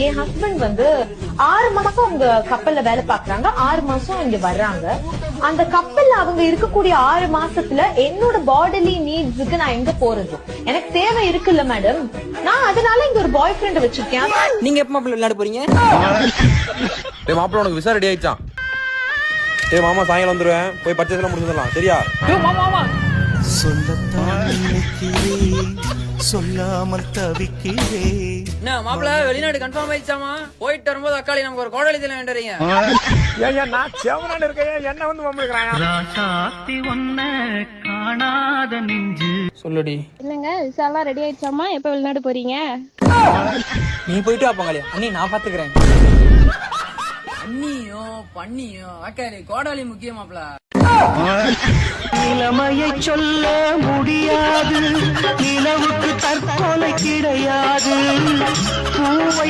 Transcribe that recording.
என் husband வந்து 6 மாசம் அவங்க கப்பல்ல வேலை பாக்குறாங்க, 6 மாசம் இங்க வர்றாங்க. அந்த கப்பல்ல அவங்க இருக்கக்கூடிய 6 மாசத்துல என்னோட பாடிலி நீட்ஸுக்கு நான் எங்க போறது? எனக்கு தேவை இருக்குல்ல மேடம். நான் அதனால இங்க ஒரு பாய் ஃப்ரெண்ட் வச்சிருக்கேன். நீங்க எப்ப மாப்பிள்ள விளையாட போறீங்க? மாப்பிள்ள உனக்கு விசா ரெடி ஆயிடுச்சான். மாமா சாயங்காலம் வந்துருவேன், போய் பர்ச்சேஸ் எல்லாம் முடிச்சிடலாம். சரியா? சொல்லாமல் தவிக்கிறேன். என்ன மாப்பிள்ள வெளிநாடு கன்ஃபார்ம் ஆயிடுச்சாமா? போயிட்டு வரும்போது அக்காளி நமக்கு ஒரு கோடலி தலை வேண்டுறீங்க. நான் செவனாடு இருக்கேன், என்ன வந்து காணாத நெஞ்சு சொல்லுடி. என்னங்க விசாலாம் ரெடி ஆயிடுச்சாமா? எப்ப வெளிநாடு போறீங்க? நீ போயிட்டு வாப்பாங்களே அண்ணி, நான் பாத்துக்கிறேன். அண்ணியோ பண்ணியோ அக்காளி கோடாலி முக்கியமாப்ல. நிலைமையை சொல்ல முடியாது, நிலவுக்கு தற்கொலை கிடையாது. பூவை